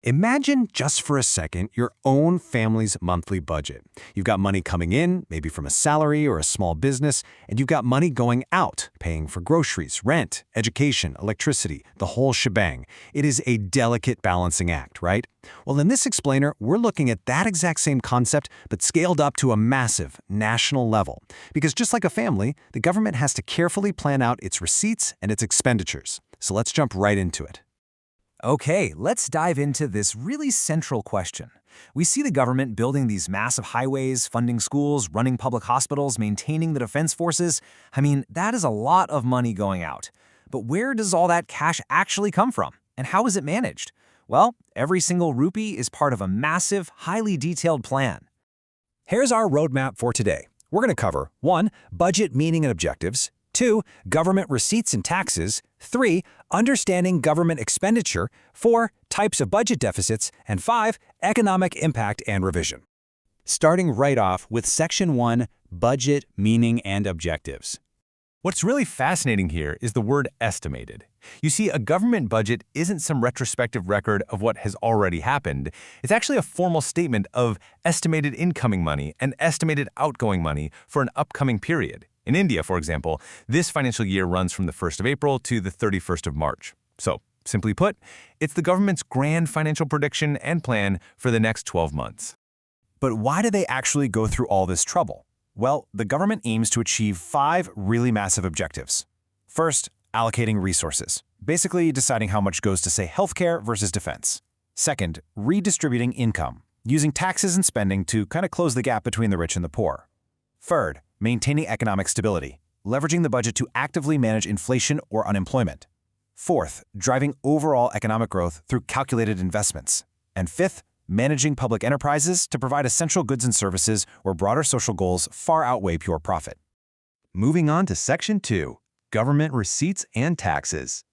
Imagine just for a second your own family's monthly budget. You've got money coming in, maybe from a salary or a small business, and you've got money going out, paying for groceries, rent, education, electricity, the whole shebang. It is a delicate balancing act, right? Well, in this explainer, we're looking at that exact same concept, but scaled up to a massive national level. Because just like a family, the government has to carefully plan out its receipts and its expenditures. So let's jump right into it. Okay, let's dive into this really central question. We see the government building these massive highways, funding schools, running public hospitals, maintaining the defense forces. I mean, that is a lot of money going out. But where does all that cash actually come from? And how is it managed? Well, every single rupee is part of a massive, highly detailed plan. Here's our roadmap for today. We're going to cover 1. Budget meaning and objectives, 2. Government receipts and taxes, 3. Understanding government expenditure, 4. Types of budget deficits, and 5. Economic impact and revision. Starting right off with Section 1, Budget meaning and objectives. What's really fascinating here is the word estimated. You see, a government budget isn't some retrospective record of what has already happened. It's actually a formal statement of estimated incoming money and estimated outgoing money for an upcoming period. In India, for example, this financial year runs from the 1st of April to the 31st of March. So, simply put, it's the government's grand financial prediction and plan for the next 12 months. But why do they actually go through all this trouble? Well, the government aims to achieve 5 really massive objectives. First, allocating resources, basically deciding how much goes to, say, healthcare versus defense. Second, redistributing income, using taxes and spending to kind of close the gap between the rich and the poor. Third, maintaining economic stability, leveraging the budget to actively manage inflation or unemployment. Fourth, driving overall economic growth through calculated investments. And fifth, managing public enterprises to provide essential goods and services where broader social goals far outweigh pure profit. Moving on to Section 2, Government Receipts and Taxes.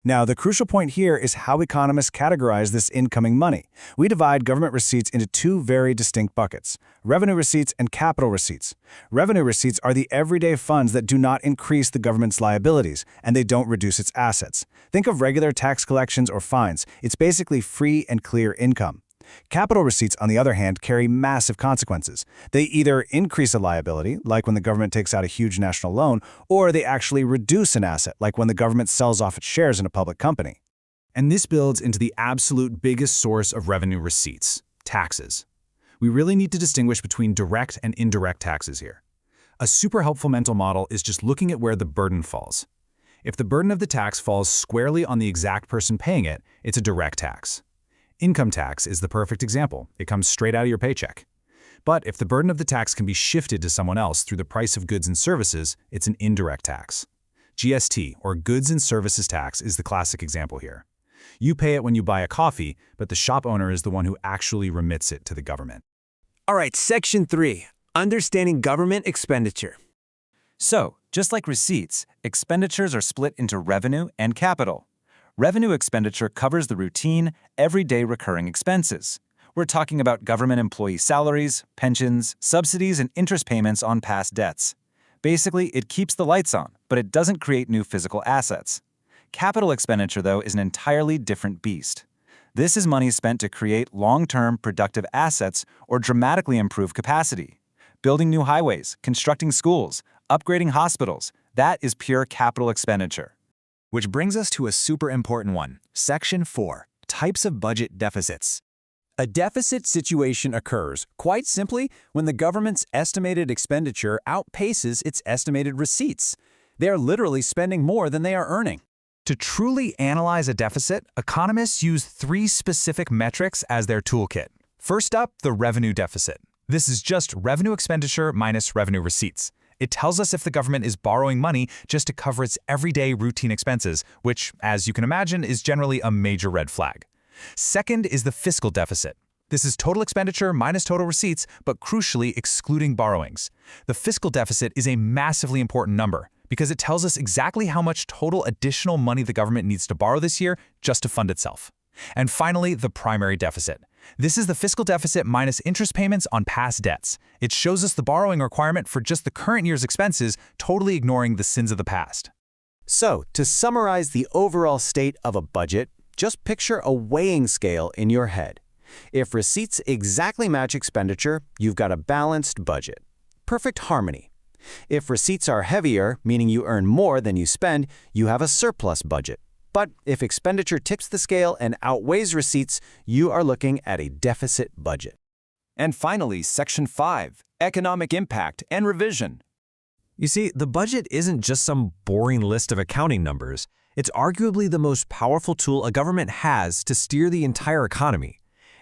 Now, the crucial point here is how economists categorize this incoming money. We divide government receipts into 2 very distinct buckets: revenue receipts and capital receipts. Revenue receipts are the everyday funds that do not increase the government's liabilities, and they don't reduce its assets. Think of regular tax collections or fines. It's basically free and clear income. Capital receipts, on the other hand, carry massive consequences. They either increase a liability, like when the government takes out a huge national loan, or they actually reduce an asset, like when the government sells off its shares in a public company. And this builds into the absolute biggest source of revenue receipts, taxes. We really need to distinguish between direct and indirect taxes here. A super helpful mental model is just looking at where the burden falls. If the burden of the tax falls squarely on the exact person paying it, it's a direct tax. Income tax is the perfect example. It comes straight out of your paycheck. But if the burden of the tax can be shifted to someone else through the price of goods and services, it's an indirect tax. GST, or Goods and Services Tax, is the classic example here. You pay it when you buy a coffee, but the shop owner is the one who actually remits it to the government. All right, Section 3, Understanding Government Expenditure. So, just like receipts, expenditures are split into revenue and capital. Revenue expenditure covers the routine, everyday recurring expenses. We're talking about government employee salaries, pensions, subsidies, and interest payments on past debts. Basically, it keeps the lights on, but it doesn't create new physical assets. Capital expenditure, though, is an entirely different beast. This is money spent to create long-term productive assets or dramatically improve capacity. Building new highways, constructing schools, upgrading hospitals, that is pure capital expenditure. Which brings us to a super important one, Section 4, Types of Budget Deficits. A deficit situation occurs, quite simply, when the government's estimated expenditure outpaces its estimated receipts. They are literally spending more than they are earning. To truly analyze a deficit, economists use 3 specific metrics as their toolkit. First up, the revenue deficit. This is just revenue expenditure minus revenue receipts. It tells us if the government is borrowing money just to cover its everyday routine expenses, which, as you can imagine, is generally a major red flag. Second is the fiscal deficit. This is total expenditure minus total receipts, but crucially excluding borrowings. The fiscal deficit is a massively important number because it tells us exactly how much total additional money the government needs to borrow this year just to fund itself. And finally, the primary deficit. This is the fiscal deficit minus interest payments on past debts. It shows us the borrowing requirement for just the current year's expenses, totally ignoring the sins of the past. So, to summarize the overall state of a budget, Just picture a weighing scale in your head. If receipts exactly match expenditure, you've got a balanced budget. Perfect harmony. If receipts are heavier, meaning you earn more than you spend, you have a surplus budget. But if expenditure tips the scale and outweighs receipts, you are looking at a deficit budget. And finally, Section 5, Economic Impact and Revision. You see, the budget isn't just some boring list of accounting numbers. It's arguably the most powerful tool a government has to steer the entire economy.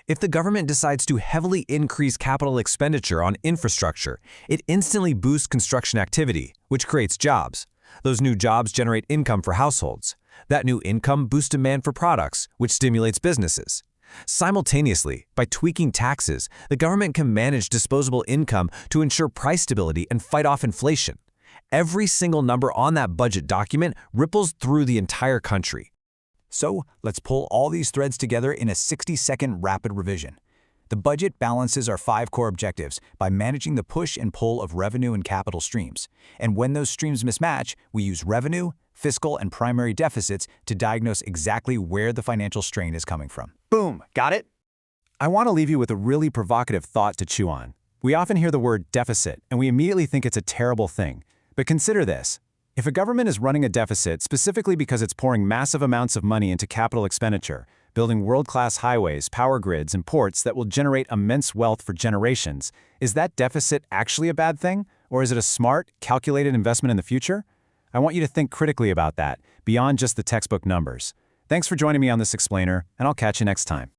If the government decides to heavily increase capital expenditure on infrastructure, it instantly boosts construction activity, which creates jobs. Those new jobs generate income for households. That new income boosts demand for products, which stimulates businesses. Simultaneously, by tweaking taxes, the government can manage disposable income to ensure price stability and fight off inflation. Every single number on that budget document ripples through the entire country. So, let's pull all these threads together in a 60-second rapid revision. The budget balances our 5 core objectives by managing the push and pull of revenue and capital streams. And when those streams mismatch, we use revenue, fiscal, and primary deficits to diagnose exactly where the financial strain is coming from. Boom, got it? I want to leave you with a really provocative thought to chew on. We often hear the word deficit, and we immediately think it's a terrible thing. But consider this. If a government is running a deficit specifically because it's pouring massive amounts of money into capital expenditure, building world-class highways, power grids, and ports that will generate immense wealth for generations, is that deficit actually a bad thing? Or is it a smart, calculated investment in the future? I want you to think critically about that, beyond just the textbook numbers. Thanks for joining me on this explainer, and I'll catch you next time.